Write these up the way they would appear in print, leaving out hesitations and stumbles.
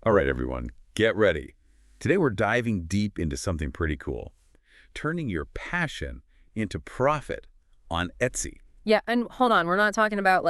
All right, everyone, get ready. Today we're diving deep into something pretty cool, turning your passion into profit on Etsy. Yeah, and hold on, we're not talking about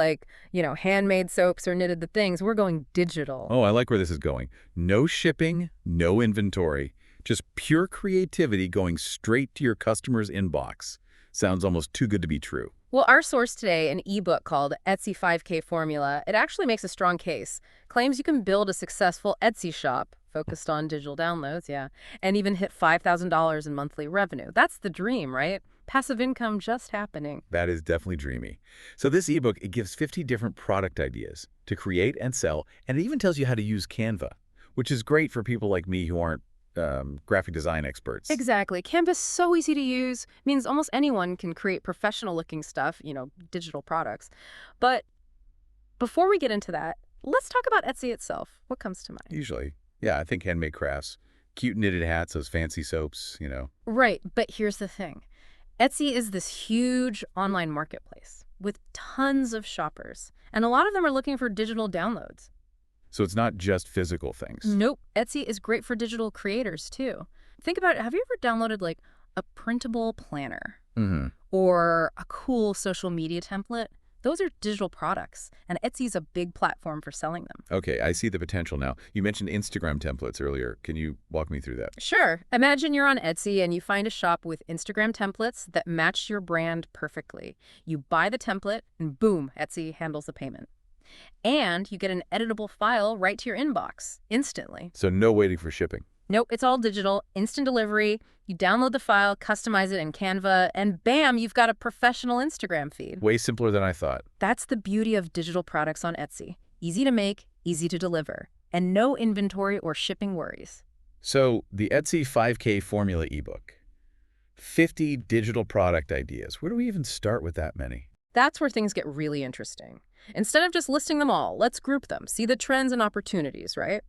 handmade soaps or knitted the things. We're going digital. Oh, I like where this is going. No shipping, no inventory, just pure creativity going straight to your customer's inbox. Sounds almost too good to be true. Well, our source today, an ebook called Etsy 5K Formula, it actually makes a strong case. Claims you can build a successful Etsy shop focused on digital downloads, yeah, and even hit $5,000 in monthly revenue. That's the dream, right? Passive income just happening. That is definitely dreamy. So this ebook, it gives 50 different product ideas to create and sell, and it even tells you how to use Canva, which is great for people like me who aren't graphic design experts. Exactly. Canva's so easy to use, means almost anyone can create professional looking stuff, digital products. But before we get into that, let's talk about Etsy itself. What comes to mind? Usually. Yeah, I think handmade crafts, cute knitted hats, those fancy soaps. Right, but here's the thing. Etsy is this huge online marketplace with tons of shoppers, and a lot of them are looking for digital downloads. So it's not just physical things. Nope, Etsy is great for digital creators too. Think about it. Have you ever downloaded like a printable planner Mm-hmm. or a cool social media template? Those are digital products, and Etsy's a big platform for selling them. Okay, I see the potential now. You mentioned Instagram templates earlier. Can you walk me through that? Sure. Imagine you're on Etsy and you find a shop with Instagram templates that match your brand perfectly. You buy the template and boom, Etsy handles the payment. And you get an editable file right to your inbox instantly. So no waiting for shipping. Nope, it's all digital, instant delivery. You download the file, customize it in Canva, and bam, you've got a professional Instagram feed. Way simpler than I thought. That's the beauty of digital products on Etsy. Easy to make, easy to deliver, and no inventory or shipping worries. So the Etsy 5K Formula ebook. 50 digital product ideas. Where do we even start with that many? That's where things get really interesting. Instead of just listing them all, let's group them, see the trends and opportunities, right?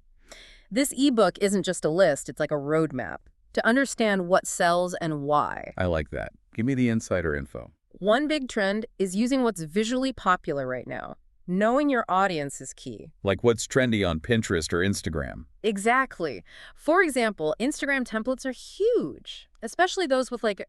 This ebook isn't just a list, it's like a roadmap to understand what sells and why. I like that. Give me the insider info. One big trend is using what's visually popular right now. Knowing your audience is key. Like what's trendy on Pinterest or Instagram. Exactly. For example, Instagram templates are huge, especially those with like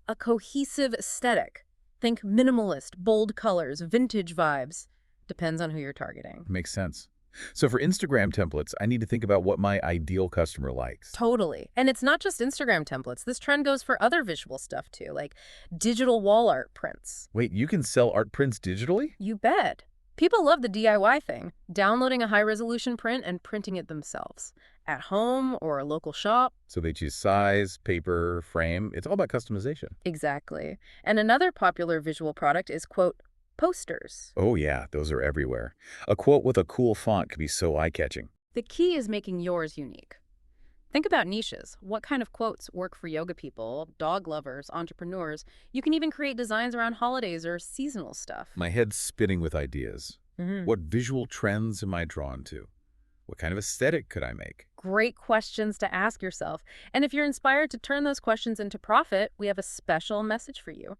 a cohesive aesthetic. Think minimalist, bold colors, vintage vibes. Depends on who you're targeting. Makes sense. So for Instagram templates, I need to think about what my ideal customer likes. Totally. And it's not just Instagram templates. This trend goes for other visual stuff too, like digital wall art prints. Wait, you can sell art prints digitally? You bet. People love the DIY thing, downloading a high-resolution print and printing it themselves, at home or a local shop. So they choose size, paper, frame. It's all about customization. Exactly. And another popular visual product is, quote, posters. Oh yeah, those are everywhere. A quote with a cool font could be so eye-catching. The key is making yours unique. Think about niches. What kind of quotes work for yoga people, dog lovers, entrepreneurs? You can even create designs around holidays or seasonal stuff. My head's spinning with ideas. What visual trends am I drawn to? What kind of aesthetic could I make? Great questions to ask yourself. And if you're inspired to turn those questions into profit, we have a special message for you.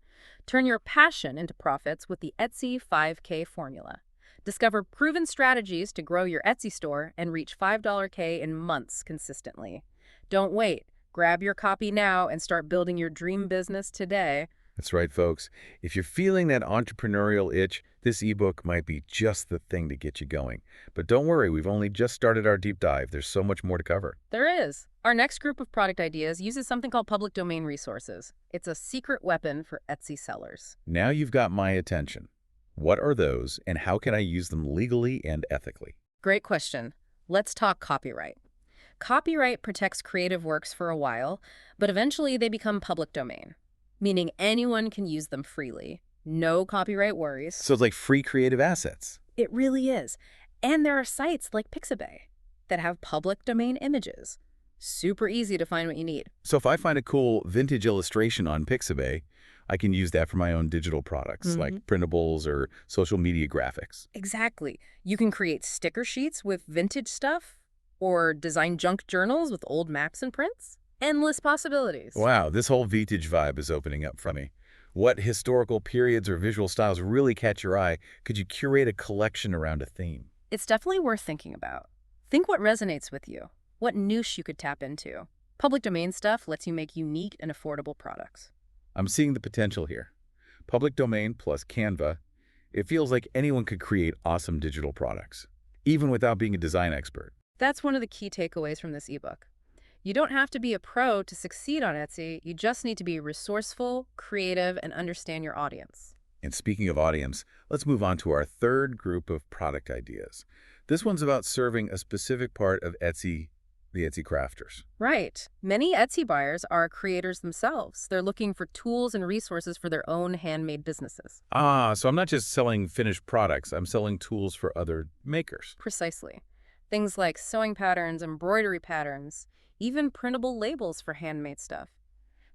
Turn your passion into profits with the Etsy 5K formula. Discover proven strategies to grow your Etsy store and reach $5K in months consistently. Don't wait. Grab your copy now and start building your dream business today. That's right, folks. If you're feeling that entrepreneurial itch, this ebook might be just the thing to get you going. But don't worry, we've only just started our deep dive. There's so much more to cover. There is. Our next group of product ideas uses something called public domain resources. It's a secret weapon for Etsy sellers. Now you've got my attention. What are those, and how can I use them legally and ethically? Great question. Let's talk copyright. Copyright protects creative works for a while, but eventually they become public domain, meaning anyone can use them freely. No copyright worries. So it's like free creative assets. It really is. And there are sites like Pixabay that have public domain images. Super easy to find what you need. So if I find a cool vintage illustration on Pixabay, I can use that for my own digital products, like printables or social media graphics. Exactly. You can create sticker sheets with vintage stuff or design junk journals with old maps and prints. Endless possibilities. Wow, this whole vintage vibe is opening up for me. What historical periods or visual styles really catch your eye? Could you curate a collection around a theme? It's definitely worth thinking about. Think what resonates with you, what niche you could tap into. Public domain stuff lets you make unique and affordable products. I'm seeing the potential here. Public domain plus Canva, it feels like anyone could create awesome digital products, even without being a design expert. That's one of the key takeaways from this ebook. You don't have to be a pro to succeed on Etsy. You just need to be resourceful, creative, and understand your audience. And speaking of audience, let's move on to our third group of product ideas. This one's about serving a specific part of Etsy, the Etsy crafters. Right. Many Etsy buyers are creators themselves. They're looking for tools and resources for their own handmade businesses. So I'm not just selling finished products, I'm selling tools for other makers. Precisely. Things like sewing patterns, embroidery patterns, even printable labels for handmade stuff.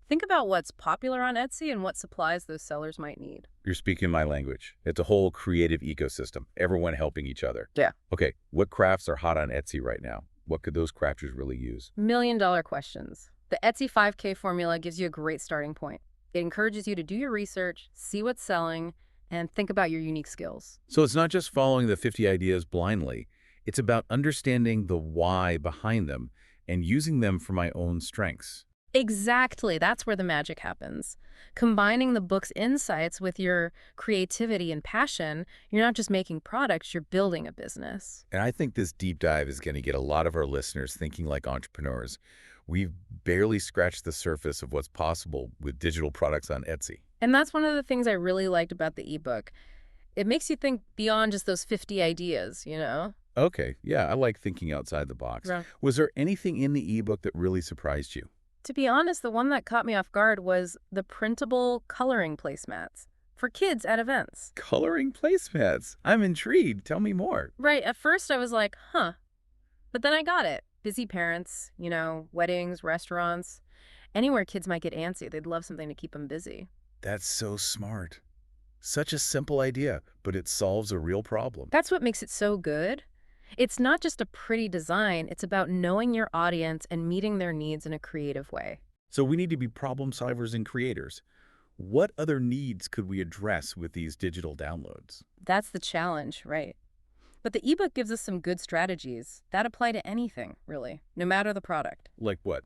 Think about what's popular on Etsy and what supplies those sellers might need. You're speaking my language. It's a whole creative ecosystem, everyone helping each other. Yeah. Okay, what crafts are hot on Etsy right now? What could those crafters really use? $1,000,000 questions. The Etsy 5K formula gives you a great starting point. It encourages you to do your research, see what's selling, and think about your unique skills. So it's not just following the 50 ideas blindly. It's about understanding the why behind them and using them for my own strengths. Exactly. That's where the magic happens. Combining the book's insights with your creativity and passion, you're not just making products, you're building a business. And I think this deep dive is going to get a lot of our listeners thinking like entrepreneurs. We've barely scratched the surface of what's possible with digital products on Etsy. And that's one of the things I really liked about the ebook. It makes you think beyond just those 50 ideas, you know? Okay, yeah, I like thinking outside the box. Right. Was there anything in the ebook that really surprised you? To be honest, the one that caught me off guard was the printable coloring placemats for kids at events. Coloring placemats. I'm intrigued. Tell me more. Right, at first I was like, huh. But then I got it. Busy parents, you know, weddings, restaurants, anywhere kids might get antsy. They'd love something to keep them busy. That's so smart. Such a simple idea, but it solves a real problem. That's what makes it so good. It's not just a pretty design, it's about knowing your audience and meeting their needs in a creative way. So we need to be problem solvers and creators. What other needs could we address with these digital downloads? That's the challenge, right? But the ebook gives us some good strategies that apply to anything, really, no matter the product. Like what?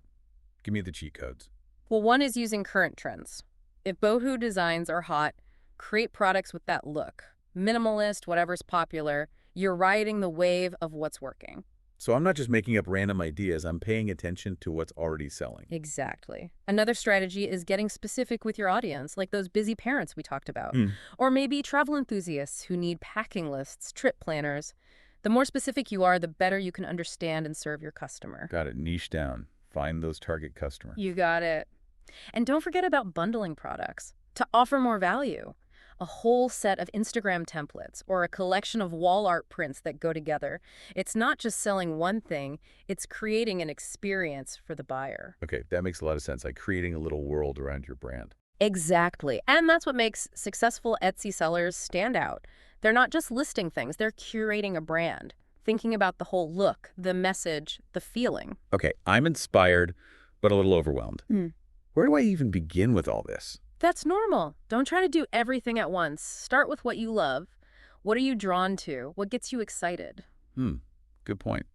Give me the cheat codes. Well, one is using current trends. If boho designs are hot, create products with that look. Minimalist, whatever's popular, you're riding the wave of what's working. So I'm not just making up random ideas, I'm paying attention to what's already selling. Exactly. Another strategy is getting specific with your audience, like those busy parents we talked about. Or maybe travel enthusiasts who need packing lists, trip planners. The more specific you are, the better you can understand and serve your customer. Got it. Niche down. Find those target customers. You got it. And don't forget about bundling products to offer more value. A whole set of Instagram templates or a collection of wall art prints that go together. It's not just selling one thing, it's creating an experience for the buyer. Okay, that makes a lot of sense. Like creating a little world around your brand. Exactly. And that's what makes successful Etsy sellers stand out. They're not just listing things, they're curating a brand, thinking about the whole look, the message, the feeling. Okay, I'm inspired, but a little overwhelmed. Mm. Where do I even begin with all this? That's normal. Don't try to do everything at once. Start with what you love. What are you drawn to? What gets you excited? Good point.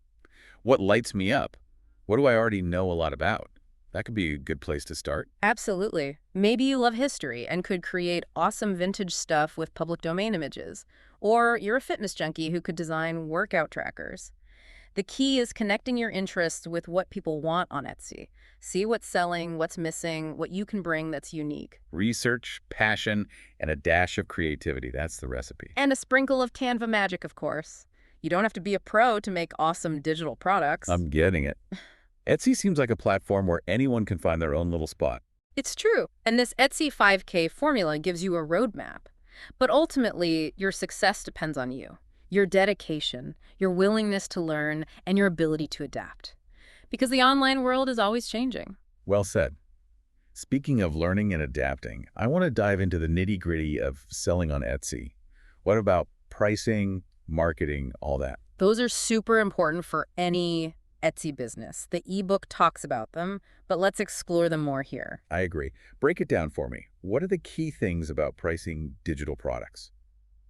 What lights me up? What do I already know a lot about? That could be a good place to start. Absolutely. Maybe you love history and could create awesome vintage stuff with public domain images. Or you're a fitness junkie who could design workout trackers. The key is connecting your interests with what people want on Etsy. See what's selling, what's missing, what you can bring that's unique. Research, passion, and a dash of creativity. That's the recipe. And a sprinkle of Canva magic, of course. You don't have to be a pro to make awesome digital products. I'm getting it. Etsy seems like a platform where anyone can find their own little spot. It's true. And this Etsy 5K formula gives you a roadmap. But ultimately, your success depends on you. Your dedication, your willingness to learn, and your ability to adapt. Because the online world is always changing. Well said. Speaking of learning and adapting, I want to dive into the nitty-gritty of selling on Etsy. What about pricing, marketing, all that? Those are super important for any Etsy business. The ebook talks about them, but let's explore them more here. I agree. Break it down for me. What are the key things about pricing digital products?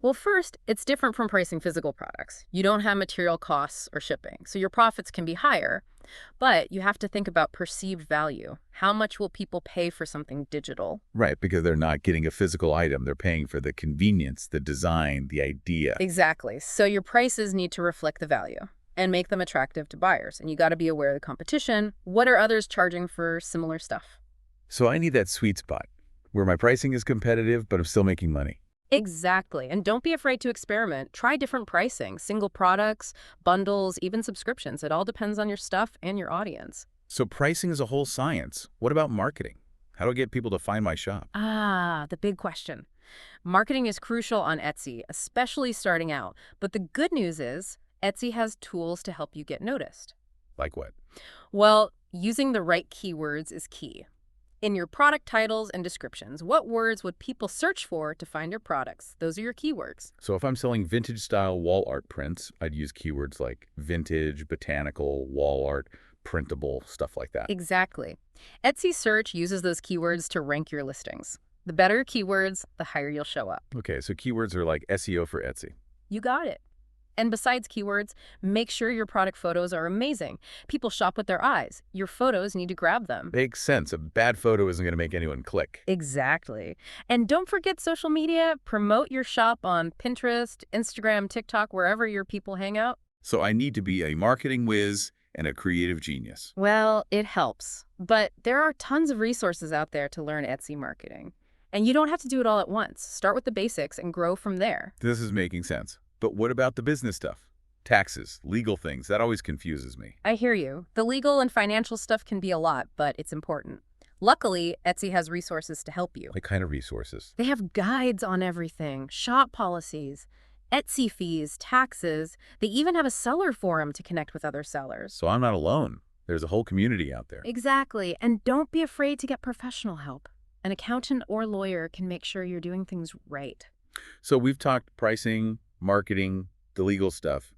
Well, first, it's different from pricing physical products. You don't have material costs or shipping, so your profits can be higher. But you have to think about perceived value. How much will people pay for something digital? Right, because they're not getting a physical item. They're paying for the convenience, the design, the idea. Exactly. So your prices need to reflect the value and make them attractive to buyers. And you got to be aware of the competition. What are others charging for similar stuff? So I need that sweet spot where my pricing is competitive, but I'm still making money. Exactly. And don't be afraid to experiment. Try different pricing, single products, bundles, even subscriptions. It all depends on your stuff and your audience. So pricing is a whole science. What about marketing? How do I get people to find my shop? Ah, the big question. Marketing is crucial on Etsy, especially starting out. But the good news is Etsy has tools to help you get noticed. Like what? Well, using the right keywords is key. In your product titles and descriptions, what words would people search for to find your products? Those are your keywords. So if I'm selling vintage-style wall art prints, I'd use keywords like vintage, botanical, wall art, printable, stuff like that. Exactly. Etsy search uses those keywords to rank your listings. The better your keywords, the higher you'll show up. Okay, so keywords are like SEO for Etsy. You got it. And besides keywords, make sure your product photos are amazing. People shop with their eyes. Your photos need to grab them. Makes sense. A bad photo isn't going to make anyone click. Exactly. And don't forget social media. Promote your shop on Pinterest, Instagram, TikTok, wherever your people hang out. So I need to be a marketing whiz and a creative genius. Well, it helps. But there are tons of resources out there to learn Etsy marketing. And you don't have to do it all at once. Start with the basics and grow from there. This is making sense. But what about the business stuff? Taxes, legal things, that always confuses me. I hear you. The legal and financial stuff can be a lot, but it's important. Luckily, Etsy has resources to help you. What kind of resources? They have guides on everything, shop policies, Etsy fees, taxes. They even have a seller forum to connect with other sellers. So I'm not alone. There's a whole community out there. Exactly. And don't be afraid to get professional help. An accountant or lawyer can make sure you're doing things right. So we've talked pricing, marketing, the legal stuff.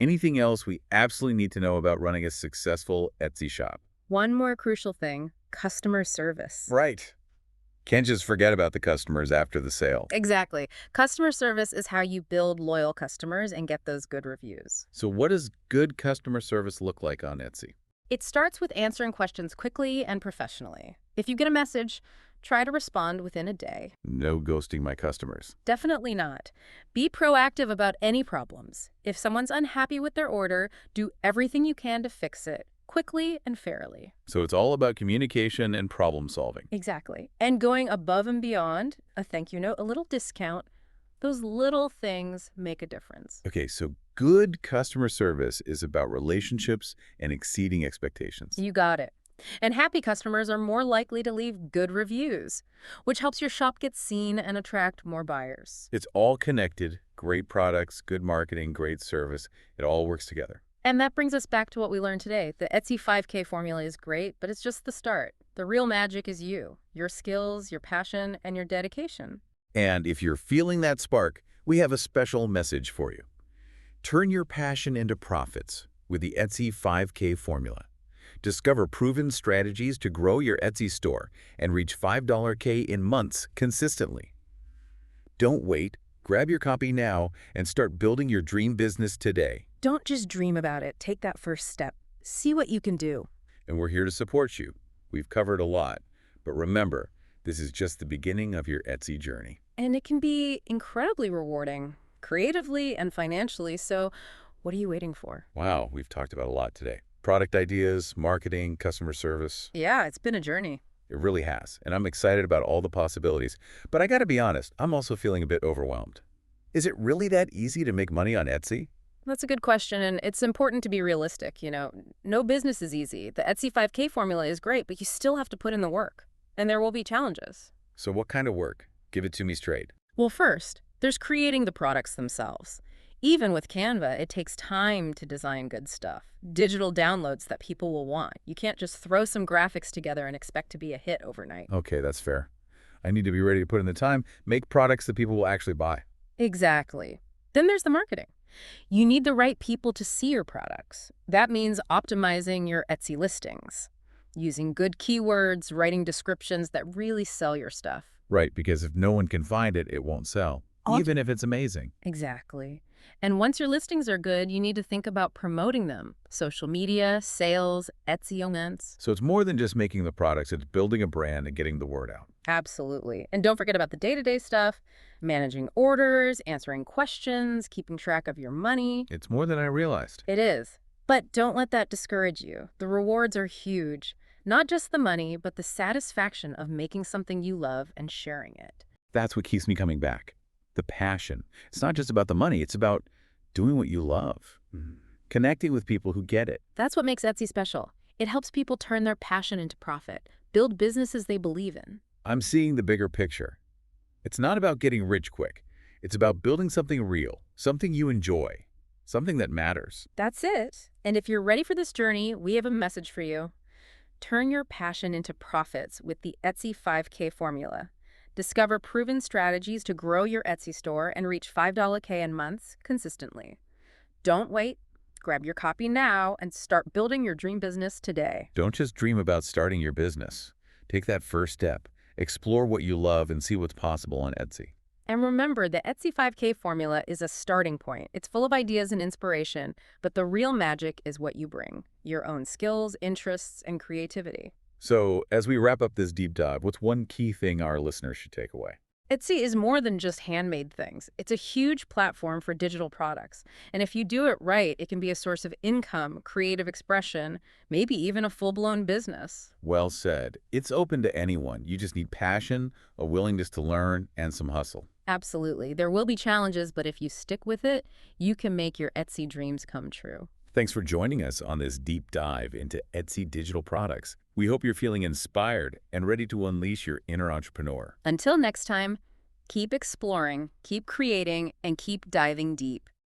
Anything else we absolutely need to know about running a successful Etsy shop? One more crucial thing, customer service. Right. Can't just forget about the customers after the sale. Exactly. Customer service is how you build loyal customers and get those good reviews. So what does good customer service look like on Etsy? It starts with answering questions quickly and professionally. If you get a message, try to respond within a day. No ghosting my customers. Definitely not. Be proactive about any problems. If someone's unhappy with their order, do everything you can to fix it, quickly and fairly. So it's all about communication and problem solving. Exactly. And going above and beyond, a thank you note, a little discount, those little things make a difference. Okay, so good customer service is about relationships and exceeding expectations. You got it. And happy customers are more likely to leave good reviews, which helps your shop get seen and attract more buyers. It's all connected. Great products, good marketing, great service. It all works together. And that brings us back to what we learned today. The Etsy 5K formula is great, but it's just the start. The real magic is you, your skills, your passion, and your dedication. And if you're feeling that spark, we have a special message for you. Turn your passion into profits with the Etsy 5K formula. Discover proven strategies to grow your Etsy store and reach $5K in months consistently. Don't wait. Grab your copy now and start building your dream business today. Don't just dream about it. Take that first step. See what you can do. And we're here to support you. We've covered a lot, but remember, this is just the beginning of your Etsy journey. And it can be incredibly rewarding, creatively and financially, so what are you waiting for? Wow, we've talked about a lot today. Product ideas, marketing, customer service. Yeah, it's been a journey. It really has, and I'm excited about all the possibilities. But I gotta be honest, I'm also feeling a bit overwhelmed. Is it really that easy to make money on Etsy? That's a good question, and it's important to be realistic. No business is easy. The Etsy 5K formula is great, but you still have to put in the work, and there will be challenges. So what kind of work? Give it to me straight. Well, first, there's creating the products themselves. Even with Canva, it takes time to design good stuff. Digital downloads that people will want. You can't just throw some graphics together and expect to be a hit overnight. Okay, that's fair. I need to be ready to put in the time, make products that people will actually buy. Exactly. Then there's the marketing. You need the right people to see your products. That means optimizing your Etsy listings, using good keywords, writing descriptions that really sell your stuff. Right, because if no one can find it, it won't sell. even if it's amazing. Exactly. And once your listings are good, you need to think about promoting them. Social media, sales, Etsy events. So it's more than just making the products, it's building a brand and getting the word out. Absolutely. And don't forget about the day-to-day stuff, managing orders, answering questions, keeping track of your money. It's more than I realized. It is. But don't let that discourage you. The rewards are huge. Not just the money, but the satisfaction of making something you love and sharing it. That's what keeps me coming back. The passion. It's not just about the money, it's about doing what you love. Connecting with people who get it. That's what makes Etsy special. It helps people turn their passion into profit, build businesses they believe in. I'm seeing the bigger picture. It's not about getting rich quick. It's about building something real, something you enjoy, something that matters. That's it. And if you're ready for this journey, we have a message for you. Turn your passion into profits with the Etsy 5K formula. Discover proven strategies to grow your Etsy store and reach $5K in months consistently. Don't wait. Grab your copy now and start building your dream business today. Don't just dream about starting your business. Take that first step. Explore what you love and see what's possible on Etsy. And remember, the Etsy 5K formula is a starting point. It's full of ideas and inspiration, but the real magic is what you bring, your own skills, interests, and creativity. So, as we wrap up this deep dive, what's one key thing our listeners should take away? Etsy is more than just handmade things. It's a huge platform for digital products. And if you do it right, it can be a source of income, creative expression, maybe even a full-blown business. Well said. It's open to anyone. You just need passion, a willingness to learn, and some hustle. Absolutely. There will be challenges, but if you stick with it, you can make your Etsy dreams come true. Thanks for joining us on this deep dive into Etsy digital products. We hope you're feeling inspired and ready to unleash your inner entrepreneur. Until next time, keep exploring, keep creating, and keep diving deep.